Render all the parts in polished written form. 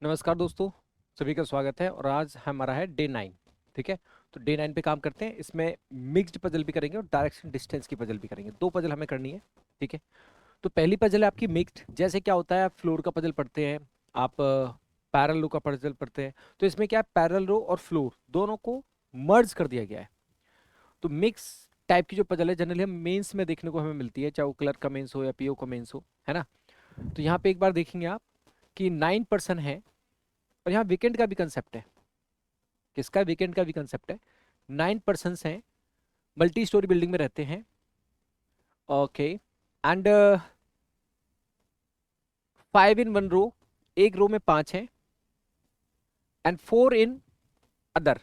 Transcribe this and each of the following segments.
नमस्कार दोस्तों, सभी का स्वागत है। और आज हमारा है डे 9। ठीक है, तो डे 9 पे काम करते हैं। इसमें मिक्स्ड पजल भी करेंगे और डायरेक्शन डिस्टेंस की पजल भी करेंगे। दो पजल हमें करनी है। ठीक है, तो पहली पजल है आपकी मिक्स्ड। जैसे क्या होता है, आप फ्लोर का पजल पढ़ते हैं, आप पैरेलल रो का पजल पढ़ते हैं। तो इसमें क्या है, पैरेलल रो और फ्लोर दोनों को मर्ज कर दिया गया है। तो मिक्स टाइप की जो पजल है जनरली हम मेंस में देखने को हमें मिलती है, चाहे वो क्लर्क का मेंस हो या पीओ का मेंस हो, है ना। तो यहाँ पे एक बार देखेंगे आप कि 9% है। और यहाँ वीकेंड का भी कंसेप्ट है। किसका? वीकेंड का भी कंसेप्ट है। 9 पर्सन हैं, मल्टी स्टोरी बिल्डिंग में रहते हैं। ओके, एंड 5 in 1 रो, एक रो में 5 हैं, and 4 in other.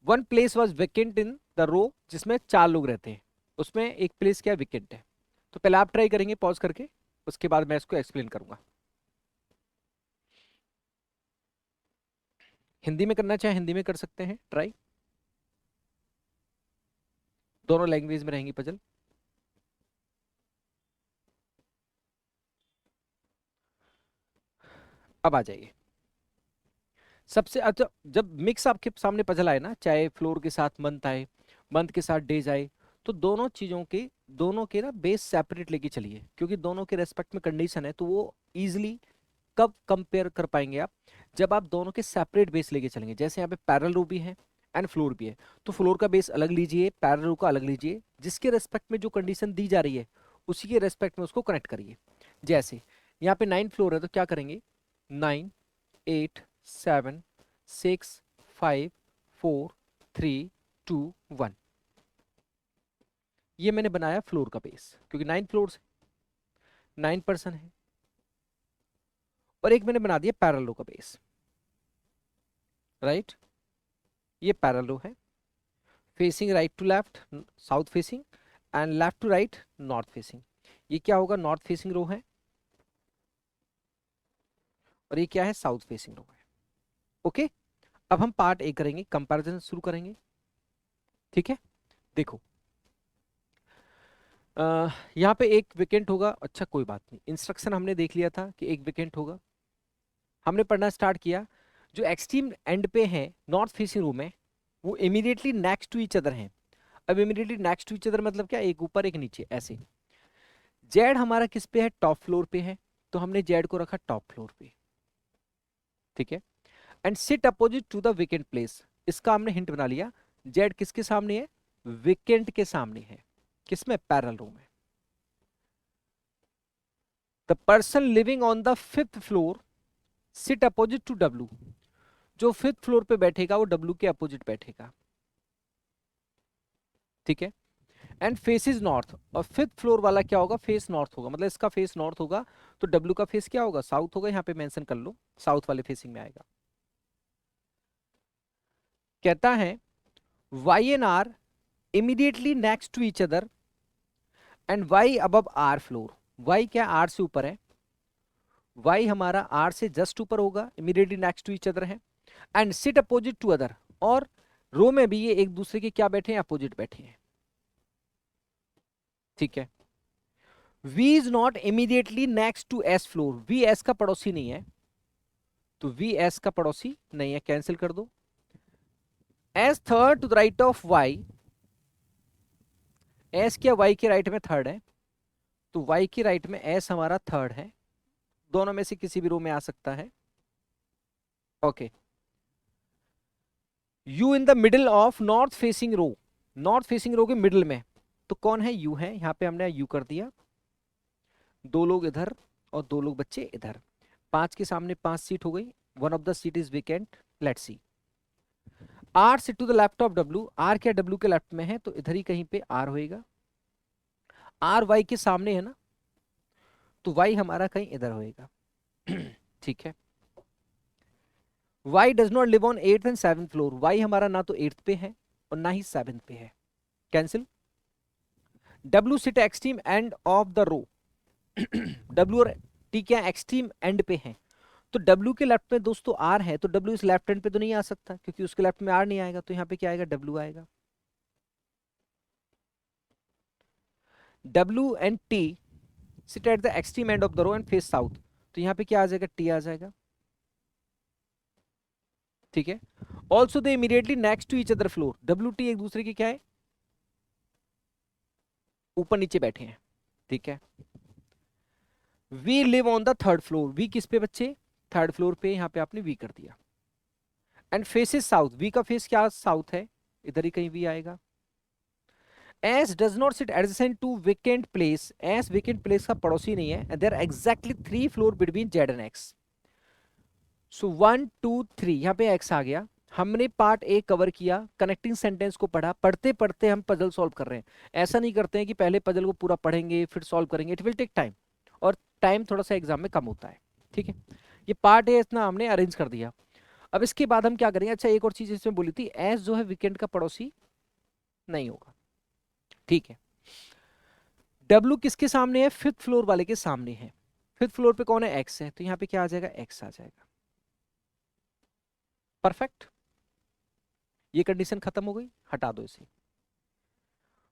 One place was vacant in the row, जिसमें 4 लोग रहते हैं, उसमें एक प्लेस क्या विकेंट है। तो पहले आप ट्राई करेंगे पॉज करके, उसके बाद मैं इसको एक्सप्लेन करूंगा। हिंदी में करना चाहे हिंदी में कर सकते हैं ट्राई, दोनों लैंग्वेज में रहेंगी पजल। अब आ जाइए। सबसे अच्छा, जब मिक्स आपके सामने पजल आए ना, चाहे फ्लोर के साथ मंथ आए, मंथ के साथ डेज आए, तो दोनों चीजों के, दोनों के ना बेस सेपरेट लेके चलिए, क्योंकि दोनों के रेस्पेक्ट में कंडीशन है। तो वो इजीली कब कंपेयर कर पाएंगे आप? जब आप दोनों के सेपरेट बेस लेके चलेंगे। जैसे यहाँ पे पैरेलल रो भी है एंड फ्लोर भी है, तो फ्लोर का बेस अलग लीजिए, पैरेलल रो का अलग लीजिए, जिसके रेस्पेक्ट में जो कंडीशन दी जा रही है उसी के रेस्पेक्ट में उसको कनेक्ट करिए। जैसे यहाँ पे 9 फ्लोर है, तो क्या करेंगे? 9, 8, 7, 6, 5, 4, 3, 2, 1। ये मैंने बनाया फ्लोर का बेस, क्योंकि 9 फ्लोर है, 9 पर्सन है। और एक मैंने बना दिया पैरेलल रो का बेस, राइट। ये पैरेलल रो है, facing right to left, south facing, and left to right, north facing. ये क्या होगा? नॉर्थ फेसिंग रो है। और ये क्या है? साउथ फेसिंग रो है। ओके, अब हम पार्ट ए करेंगे, कंपैरिजन शुरू करेंगे। ठीक है, देखो यहाँ पे एक विकेंट होगा। अच्छा कोई बात नहीं, इंस्ट्रक्शन हमने देख लिया था कि एक विकेंट होगा। हमने पढ़ना स्टार्ट किया। जो एक्सट्रीम एंड पे है नॉर्थ फेसिंग रूम है, वो immediately next to each other हैं। अब immediately next to each other मतलब क्या? एक ऊपर एक नीचे ऐसे। जेड हमारा किस पे है? टॉप फ्लोर पे है, तो हमने जेड को रखा टॉप फ्लोर पे। ठीक है, and sit opposite to the vacant place. इसका हमने हिंट बना लिया। जेड किसके सामने है? वेकेंट के सामने है। किसमें? पैरेलल रूम है। The person living on the 5th floor sit opposite to W. जो 5th फ्लोर पे बैठेगा वो डब्लू के अपोजिट बैठेगा। ठीक है, एंड फेस इज नॉर्थ। और 5th फ्लोर वाला क्या होगा? फेस नॉर्थ होगा, मतलब इसका फेस नॉर्थ होगा। तो डब्लू का फेस क्या होगा? साउथ होगा। यहाँ पे मेंशन कर लो, साउथ वाले फेसिंग में आएगा। कहता है Y N R immediately next to each other and Y above R floor. Y क्या? आर से ऊपर है। वाई हमारा आर से जस्ट ऊपर होगा, immediately next to each other है। And sit opposite to other, और रो में भी ये एक दूसरे के क्या बैठे हैं? अपोजिट बैठे हैं। ठीक है, V is not immediately next to S floor. V S का पड़ोसी नहीं है, तो V S का पड़ोसी नहीं है, कैंसिल कर दो। S third to the right of Y। S क्या? Y के राइट में थर्ड है, तो Y के राइट में S हमारा थर्ड है। दोनों में से किसी भी रो में आ सकता है। Okay, U in the middle of north facing row. North facing row के मिडिल में, तो कौन है? U है। यहां पे हमने U कर दिया। दो लोग इधर और दो लोग बच्चे इधर। 5 के सामने 5 सीट हो गई। One of the seat is vacant. Let's see. R sit to the left of W. R क्या? डब्ल्यू के लेफ्ट में है, तो इधर ही कहीं पे आर होएगा। आर वाई के सामने है ना, तो वाई हमारा कहीं इधर होएगा। ठीक है, Y does not live on 8th and 7th floor. Y हमारा ना तो 8th पे है और ना ही 7th पे है, cancel. W sit extreme end of the row. W और टी क्या? एक्सट्रीम एंड पे है। तो डब्ल्यू के लेफ्ट में दोस्तों आर है, तो डब्ल्यू इस लेफ्ट एंड पे तो नहीं आ सकता, क्योंकि उसके लेफ्ट में आर नहीं आएगा। तो यहाँ पे क्या आएगा? डब्ल्यू आएगा। W and T sit at the extreme end of the row and face south. तो यहाँ पे क्या आ जाएगा? टी आ जाएगा। ठीक है। Also they immediately next to each other floor, WT एक दूसरे के क्या है, ऊपर नीचे बैठे हैं, ठीक है। V live on the third floor, V किस पे बच्चे, थर्ड फ्लोर पे, यहां पे आपने वी कर दिया। एंड फेसेस साउथ, वी का फेस क्या साउथ है, इधर ही कहीं वी आएगा। S does not sit adjacent to vacant place, S vacant place का पड़ोसी नहीं है, there exactly 3 floor between Z and X. So 1 2 3 यहाँ पे एक्स आ गया। हमने पार्ट ए कवर किया, कनेक्टिंग सेंटेंस को पढ़ा, पढ़ते पढ़ते हम पजल सॉल्व कर रहे हैं। ऐसा नहीं करते हैं कि पहले पजल को पूरा पढ़ेंगे फिर सॉल्व करेंगे, इट विल टेक टाइम, और टाइम थोड़ा सा एग्जाम में कम होता है, ठीक है। ये पार्ट ए इतना हमने अरेंज कर दिया। अब इसके बाद हम क्या करेंगे, अच्छा एक और चीज इसमें बोली थी, एस जो है वीकेंड का पड़ोसी नहीं होगा, ठीक है। डब्ल्यू किसके सामने है, फिफ्थ फ्लोर वाले के सामने है। फिफ्थ फ्लोर पे कौन है, एक्स है, तो यहाँ पे क्या आ जाएगा, एक्स आ जाएगा। परफेक्ट, ये कंडीशन खत्म हो गई, हटा दो इसे।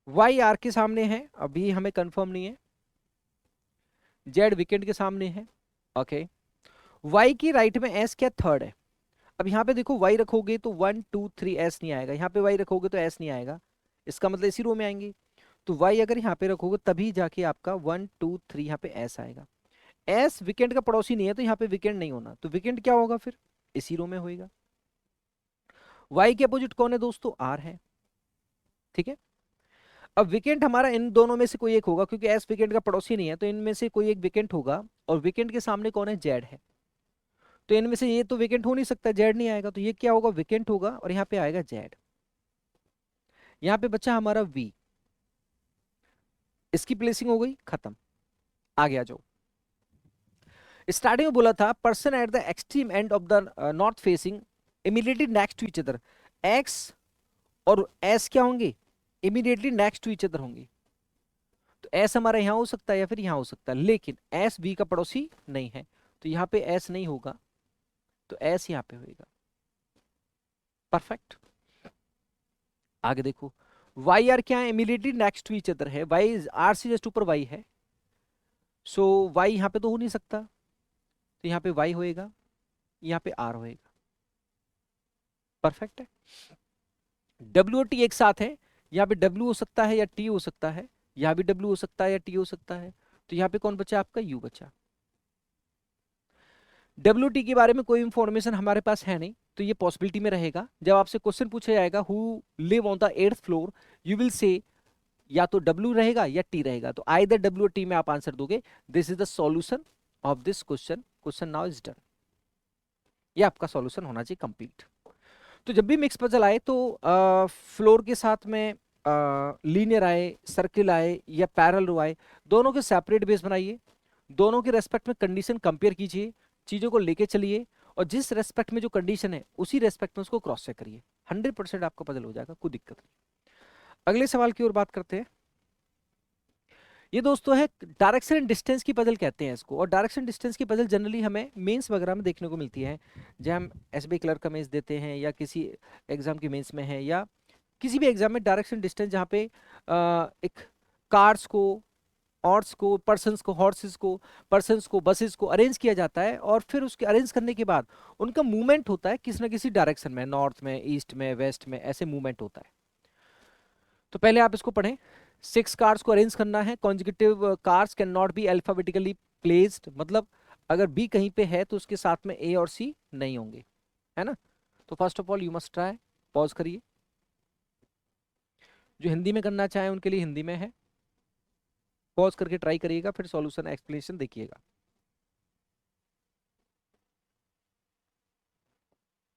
वाई आर के सामने है, अभी हमें कंफर्म नहीं है। जेड विकेंड के सामने है, ओके। वाई की राइट में एस क्या थर्ड है। अब यहाँ पे देखो वाई रखोगे तो 1 2 3 एस नहीं आएगा, यहाँ पे वाई रखोगे तो एस नहीं आएगा, इसका मतलब इसी रो में आएंगे। तो वाई अगर यहाँ पे रखोगे तभी जाके आपका 1 2 3 यहाँ पे एस आएगा। एस विकेंड का पड़ोसी नहीं है तो यहाँ पे विकेंड नहीं होना, तो विकेंड क्या होगा फिर, इसी रो में होएगा। वाई के अपोजिट कौन है दोस्तों, आर है, ठीक है। अब विकेंट हमारा इन दोनों में से कोई एक होगा, क्योंकि एस विकेंट का पड़ोसी नहीं है, तो इनमें से कोई एक विकेंट होगा, और विकेंट के सामने कौन है, जेड है। तो इनमें से ये तो विकेंट हो नहीं सकता, जेड नहीं आएगा, तो ये क्या होगा, विकेंट होगा, और यहाँ पे आएगा जेड। यहाँ पे बच्चा हमारा वी, इसकी प्लेसिंग हो गई खत्म। आगे आ जाओ। स्टार्टिंग में बोला था person at the extreme end of the north facing immediately next to each other, X और एस क्या होंगे, immediately next to each other होंगे। तो एस हमारा यहां हो सकता है या फिर यहां हो सकता है, लेकिन एस बी का पड़ोसी नहीं है, तो यहां पे एस नहीं होगा, तो एस यहां पे होगा। परफेक्ट। आगे देखो, वाई आर क्या है, immediately next to each other है, वाई आर से जस्ट ऊपर वाई है, सो वाई यहां पे तो हो नहीं सकता, तो यहां पे वाई होएगा, यहां पे आर होएगा। परफेक्ट है। डब्ल्यू और टी एक साथ है, यहाँ पे डब्ल्यू हो सकता है या टी हो सकता है, यहाँ भी डब्ल्यू हो सकता है या टी हो सकता है, तो यहाँ पे कौन बचा, आपका यू बचा। डब्ल्यू टी के बारे में कोई इंफॉर्मेशन हमारे पास है नहीं, तो ये पॉसिबिलिटी में रहेगा। जब आपसे क्वेश्चन पूछा जाएगा who live on the 8th floor, you will say या तो डब्ल्यू रहेगा या टी रहेगा, तो आइदर डब्ल्यू और टी में आप आंसर दोगे। This is the solution of this question, question now is done. ये आपका सॉल्यूशन होना चाहिए कंप्लीट। तो जब भी मिक्स पजल आए तो फ्लोर के साथ में लीनियर आए, सर्किल आए या पैरेलल रो आए, दोनों के सेपरेट बेस बनाइए, दोनों के रेस्पेक्ट में कंडीशन कंपेयर कीजिए, चीजों को लेके चलिए, और जिस रेस्पेक्ट में जो कंडीशन है उसी रेस्पेक्ट में उसको क्रॉस चेक करिए, 100% आपका पजल हो जाएगा, कोई दिक्कत नहीं। अगले सवाल की ओर बात करते हैं। ये दोस्तों है डायरेक्शन एंड डिस्टेंस की पजल कहते हैं इसको, और डायरेक्शन डिस्टेंस की पजल जनरली हमें मेंस वगैरह में देखने को मिलती है, जब हम एसबीआई क्लर्क का मेंस देते हैं या किसी एग्जाम की मेंस में है, या किसी भी एग्जाम में डायरेक्शन डिस्टेंस जहाँ पे एक कार्स को, ऑर्ड्स को, पर्सन्स को, हॉर्सेस को, पर्सन्स को, बसेस को अरेंज किया जाता है, और फिर उसके अरेंज करने के बाद उनका मूवमेंट होता है किसी ना किसी डायरेक्शन में, नॉर्थ में, ईस्ट में, वेस्ट में, ऐसे मूवमेंट होता है। तो पहले आप इसको पढ़ें। 6 कार्स को अरेंज करना है, consecutive cars can not be alphabetically placed, मतलब अगर बी कहीं पे है तो उसके साथ में ए और सी नहीं होंगे, है ना। तो first of all you must try, pause करिए, जो हिंदी में करना चाहे उनके लिए हिंदी में है, पॉज करके ट्राई करिएगा, फिर सॉल्यूशन एक्सप्लेनेशन देखिएगा,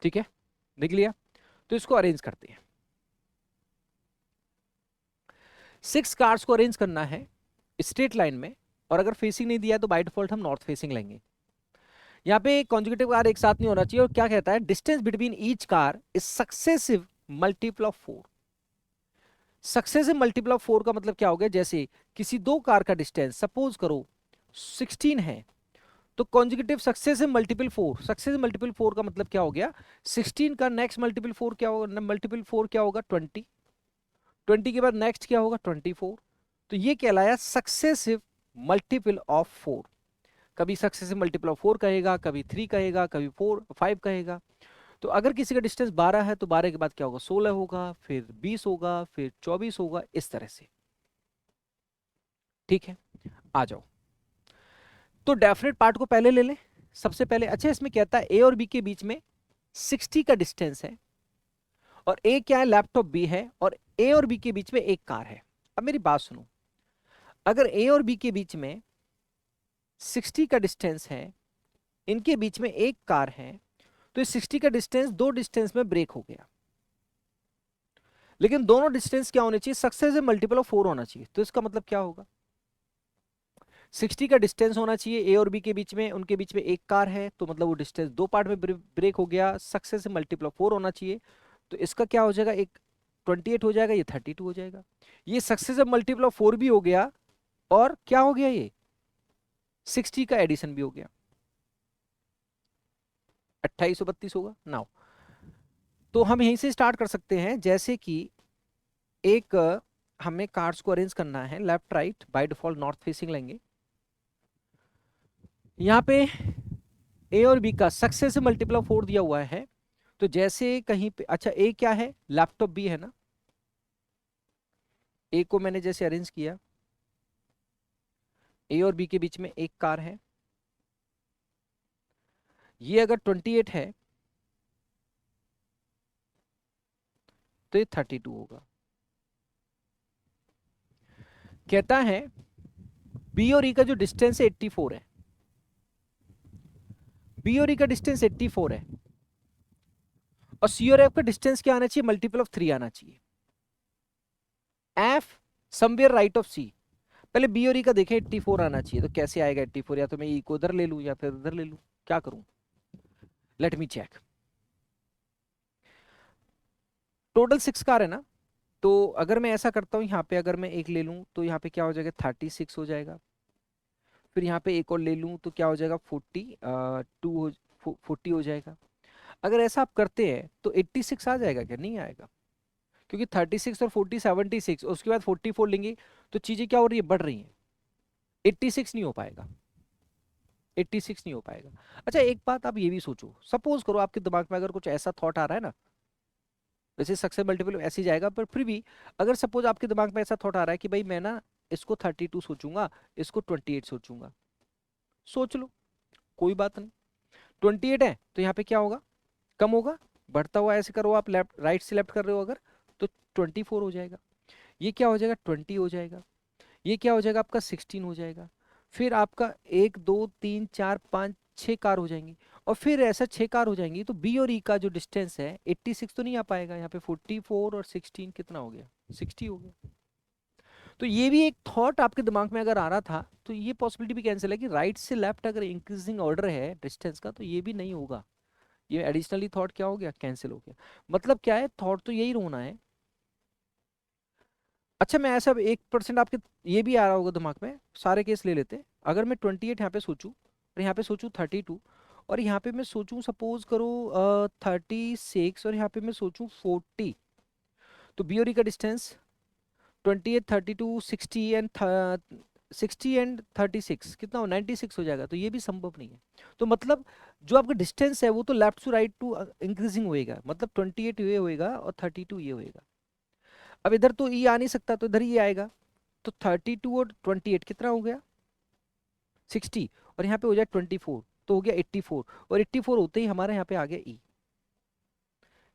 ठीक है। देख लिया, तो इसको अरेंज करते हैं। 6 कार्स को अरेंज करना है स्ट्रेट लाइन में, और अगर फेसिंग नहीं दिया है तो बाय डिफॉल्ट हम नॉर्थ फेसिंग लेंगे। यहाँ पे कॉन्जुगेटिव कार एक साथ नहीं होना चाहिए, और क्या कहता है, distance between each car is successive multiple of 4। Successive multiple of 4 का मतलब क्या हो गया, जैसे किसी दो कार का डिस्टेंस सपोज करो 16 है, तो conjugative successive multiple 4, successive multiple 4 का मतलब क्या हो गया, 16 का नेक्स्ट मल्टीपल 4 क्या होगा, मल्टीपल 4 क्या होगा, 20, 20 के बाद नेक्स्ट क्या होगा, 24। तो ये कहलाया सक्सेसिव मल्टीपल ऑफ 4। कभी सक्सेसिव मल्टीपल ऑफ 4 कहेगा, कभी 3 कहेगा, कभी 4 5 कहेगा। तो अगर किसी का डिस्टेंस 12 है तो 12 के बाद क्या होगा, 16 होगा, फिर 20 होगा, फिर 24 होगा, इस तरह से। ठीक है, आ जाओ। तो डेफिनेट पार्ट को पहले ले लें सबसे पहले। अच्छा, इसमें कहता है ए और बी के बीच में 60 का डिस्टेंस है, और ए क्या है, लैपटॉप बी है, और ए और बी के बीच में एक कार है। अब मेरी बात सुनो, अगर ए और बी के बीच में 60 का डिस्टेंस है, इनके बीच में एक कार है, तो इस 60 का डिस्टेंस दो डिस्टेंस में ब्रेक हो गया। लेकिन दोनों डिस्टेंस क्या होने चाहिए, सक्सेसिव मल्टीपल ऑफ 4 होना चाहिए। तो इसका मतलब क्या होगा, 60 का डिस्टेंस होना चाहिए ए और बी के बीच में, उनके बीच में एक कार है, तो मतलब वो डिस्टेंस दो पार्ट में ब्रेक हो गया, सक्सेसिव मल्टीपल ऑफ 4 होना चाहिए। तो इसका क्या हो जाएगा, एक 28 हो जाएगा, ये 32 हो जाएगा। ये सक्सेसिव मल्टीपल ऑफ 4 भी हो गया, और क्या हो गया, ये 60 का एडिशन भी हो गया, 2832 होगा। नाउ तो हम यहीं से स्टार्ट कर सकते हैं। जैसे कि एक हमें कार्ड्स को अरेंज करना है left right, by default north facing लेंगे। यहाँ पे ए और बी का सक्सेसिव मल्टीपल ऑफ 4 दिया हुआ है, तो जैसे कहीं पे, अच्छा ए क्या है, लैपटॉप बी है ना, ए को मैंने जैसे अरेंज किया, ए और बी के बीच में एक कार है, ये अगर 28 है तो ये 32 होगा। कहता है बी और ई का जो डिस्टेंस है 84 है, बी और ई का डिस्टेंस 84 है, और सी और एफ का डिस्टेंस क्या आना चाहिए, मल्टीपल ऑफ 3 आना चाहिए। एफ समवेयर राइट ऑफ सी, पहले बी और ई का देखें, 84 आना चाहिए, तो कैसे आएगा 84, या तो मैं ई को उधर ले लूं या फिर उधर ले लूं, क्या करूं, let me check. Total 6 car है ना, तो अगर मैं ऐसा करता हूं, यहाँ पे अगर मैं एक ले लूं तो यहाँ पे क्या हो जाएगा, 36 हो जाएगा। फिर यहाँ पे एक और ले लूं तो क्या हो जाएगा, 40 हो जाएगा। अगर ऐसा आप करते हैं तो 86 आ जाएगा क्या, नहीं आएगा, क्योंकि 36 और 40 76, उसके बाद 44 लेंगे, तो चीजें क्या हो रही है, बढ़ रही हैं। 86 नहीं हो पाएगा, 86 नहीं हो पाएगा। अच्छा, एक बात आप ये भी सोचो, सपोज करो आपके दिमाग में अगर कुछ ऐसा थॉट आ रहा है ना, वैसे सक्सेस मल्टीपल ऐसे ही जाएगा, पर फिर भी अगर सपोज आपके दिमाग में ऐसा थॉट आ रहा है कि भाई मैं ना इसको 32 सोचूंगा, इसको 28 सोचूंगा, सोच लो, कोई बात नहीं। 28 है तो यहाँ पे क्या होगा, कम होगा, बढ़ता हुआ ऐसे करो आप, लेफ्ट राइट से लेफ्ट कर रहे हो अगर, तो 24 हो जाएगा। ये क्या हो जाएगा, 20 हो जाएगा। ये क्या हो जाएगा आपका, 16 हो जाएगा। फिर आपका 1 2 3 4 5 6 कार हो जाएंगी, और फिर ऐसा 6 कार हो जाएंगी, तो बी और ई का जो डिस्टेंस है 86 तो नहीं आ पाएगा, यहाँ पे 44 और 16 कितना हो गया, 60 हो गया। तो ये भी एक थॉट आपके दिमाग में अगर आ रहा था, तो ये पॉसिबिलिटी भी कैंसिल है कि राइट से लेफ्ट अगर इंक्रीजिंग ऑर्डर है डिस्टेंस का, तो ये भी नहीं होगा, ये एडिशनली थॉट क्या हो गया, कैंसिल हो गया। मतलब क्या है, थॉट तो यही होना है। अच्छा, मैं ऐसा 1% आपके ये भी आ रहा होगा दिमाग में, सारे केस ले लेते हैं। अगर मैं 28 यहाँ पे सोचूं, और यहाँ पे सोचूं 32, और यहाँ पे मैं सोचूं सपोज करो 36, और यहाँ पे मैं सोचूं 40, तो बी और ई का डिस्टेंस 28 32 60 एंड 60 एंड 36 कितना हो, 96 हो जाएगा, तो ये भी संभव नहीं है। तो मतलब जो आपका डिस्टेंस है वो तो left to right to increasing होएगा, मतलब 28 ये होएगा और 32 ये होएगा। अब इधर तो ई आ नहीं सकता, तो इधर ही आएगा, तो 32 और 28 कितना हो गया, 60, और यहाँ पे हो जाए 24, तो हो गया 84, और 84 होते ही हमारे यहाँ पे आ गया ई।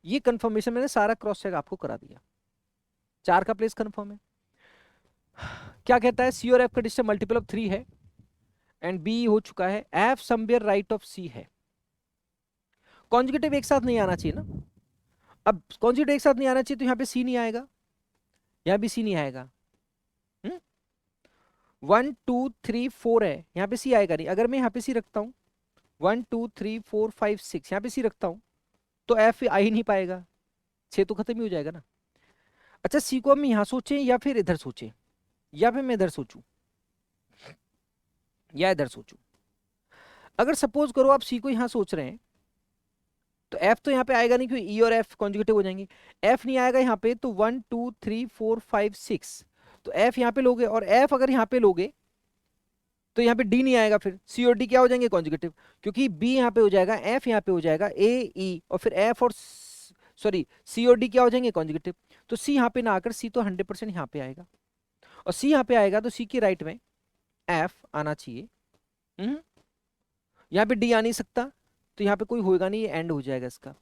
ये कंफर्मेशन मैंने सारा क्रॉस चेक आपको करा दिया, 4 का प्लेस कंफर्म है। क्या कहता है, सी और एफ का डिस्टेंस मल्टीपल ऑफ 3 है, एंड बी हो चुका है, एफ समवेयर राइट ऑफ सी है। कॉन्जुगेटिव एक साथ नहीं आना चाहिए ना, अब कॉन्जुगेटिव एक साथ नहीं आना चाहिए, तो यहाँ पे सी नहीं आएगा, यहाँ भी सी नहीं आएगा। 1 2 3 4 है, यहाँ पे सी आएगा नहीं। अगर मैं यहाँ पे सी रखता हूँ 1 2 3 4 5 6, यहाँ पे सी रखता हूँ, तो एफ आ ही नहीं पाएगा, 6 तो खत्म ही हो जाएगा ना। अच्छा, सी को हम यहाँ सोचें या फिर इधर सोचें, या फिर मैं इधर सोचूं या इधर सोचूं। अगर सपोज करो आप सी को यहाँ सोच रहे हैं, तो एफ तो यहाँ पे आएगा नहीं, क्योंकि ई और एफ कॉन्जुगेटिव हो जाएंगे। एफ नहीं आएगा यहाँ पे, तो 1 2 3 4 5 6, तो एफ यहाँ पे लोगे, और एफ अगर यहाँ पे लोगे तो यहाँ पे डी नहीं आएगा, फिर सी और डी क्या हो जाएंगे कॉन्जुगेटिव, क्योंकि बी यहाँ पे हो जाएगा, एफ यहाँ पे हो जाएगा, ए ई, और फिर एफ और सॉरी सी और डी क्या हो जाएंगे कॉन्जुगेटिव। तो सी यहाँ पे ना आकर सी तो 100% यहाँ पे आएगा, और सी यहाँ पे आएगा तो सी की राइट में एफ आना चाहिए। यहाँ पे डी आ नहीं सकता, तो यहाँ पे कोई होएगा नहीं, ये एंड हो जाएगा इसका।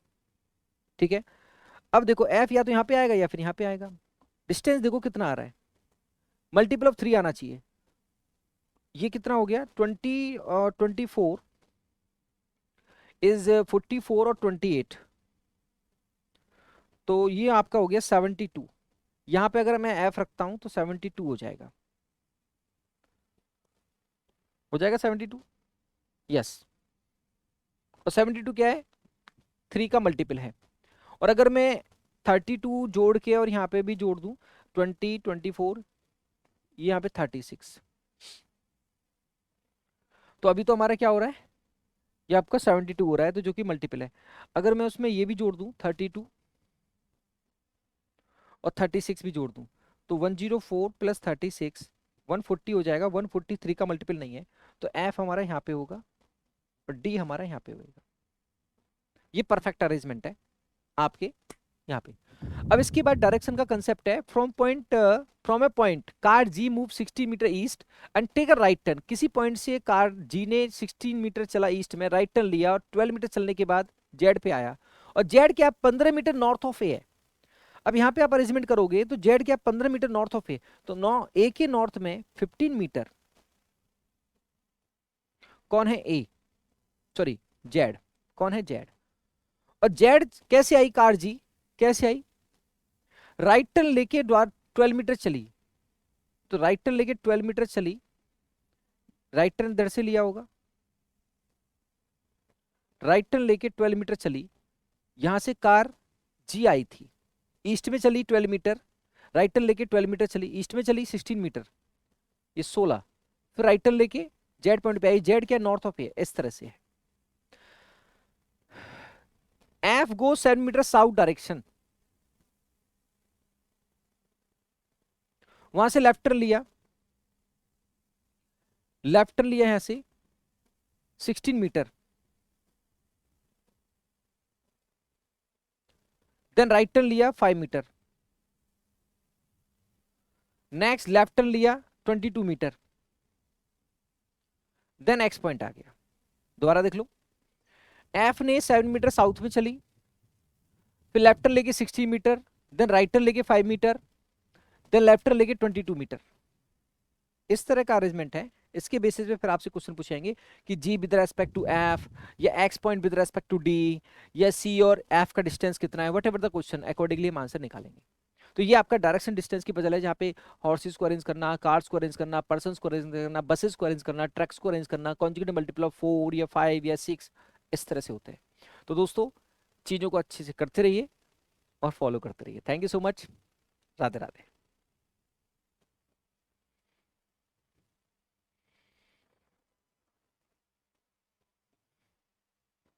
ठीक है, अब देखो एफ या तो यहाँ पे आएगा या फिर यहाँ पे आएगा। डिस्टेंस देखो कितना आ रहा है, मल्टीपल ऑफ 3 आना चाहिए। ये कितना हो गया 20 और 24 इज 44 और 28, तो ये आपका हो गया 72। यहाँ पे अगर मैं एफ रखता हूं तो 72 हो जाएगा, हो जाएगा 72, यस। और 72 क्या है, 3 का मल्टीपल है। और अगर मैं 32 जोड़ के और यहाँ पे भी जोड़ दूं 20 24, ये यहाँ पे 36, तो अभी तो हमारा क्या हो रहा है, ये आपका 72 हो रहा है, तो जो कि मल्टीपल है। अगर मैं उसमें ये भी जोड़ दूं 32 और 36 भी जोड़ दूं, तो 104 प्लस 36 140 हो जाएगा। 143 का मल्टीपल नहीं है, तो एफ हमारा यहाँ पे होगा और डी हमारा यहाँ पे होगा। ये परफेक्ट अरेंजमेंट है आपके यहाँ पे। अब इसके बाद डायरेक्शन का कंसेप्ट है, from a point car G move 60 meter east and take a right turn. किसी पॉइंट से कार जी ने 16 मीटर चला ईस्ट में, राइट टर्न लिया और 12 मीटर चलने के बाद जेड पे आया, और जेड क्या 15 मीटर नॉर्थ ऑफ ए है। अब यहाँ पे आप अरेंजमेंट करोगे तो जेड क्या 15 मीटर नॉर्थ ऑफ ए, तो ए के नॉर्थ में 15 मीटर कौन है, ए सॉरी जेड, कौन है जेड। और जेड कैसे आई कार जी, कैसे आई, राइट टर्न लेके 12 मीटर चली, तो राइट टर्न लेके 12 मीटर चली, राइट टर्न इधर से लिया होगा, राइट टर्न लेके 12 मीटर चली, यहां से कार जी आई थी, ईस्ट में चली 12 मीटर, राइट टर्न लेके 12 मीटर चली, ईस्ट में चली 16 मीटर, ये 16, फिर राइट टर्न लेके जेड पॉइंट पे आई। जेड क्या नॉर्थ ऑफ ए, इस तरह से है। एफ गो 7 मीटर साउथ डायरेक्शन, वहां से लेफ्ट टर्न लिया, लेफ्ट टर्न लिया यहां से 16 मीटर, देन राइट टर्न लिया 5 मीटर, नेक्स्ट लेफ्ट टर्न लिया 22 मीटर, देन एक्स पॉइंट आ गया। दोबारा देख लो, एफ ने 7 मीटर साउथ में चली, फिर लेफ्ट टर्न लेके 60 मीटर, देन राइट टर्न लेके 5 मीटर, देन लेफ्ट टर्न लेके 22 मीटर। इस तरह का अरेंजमेंट है। इसके बेसिस पे फिर आपसे क्वेश्चन पूछेंगे कि G with respect to F, या X point with respect to D, या सी और एफ का डिस्टेंस कितना है, whatever the question, accordingly हम आंसर निकालेंगे। तो ये आपका डायरेक्शन डिस्टेंस की पजल है, जहाँ पे हॉर्सेस को अरेंज करना, कार्स को अरेंज करना, पर्सन्स को अरेंज करना, बसेस को अरेंज करना, ट्रक्स को अरेंज करना, कॉन्जुगेटिव मल्टीपल ऑफ 4 या 5 या 6, इस तरह से होते हैं। तो दोस्तों चीज़ों को अच्छे से करते रहिए और फॉलो करते रहिए। Thank you so much, Radhe Radhe.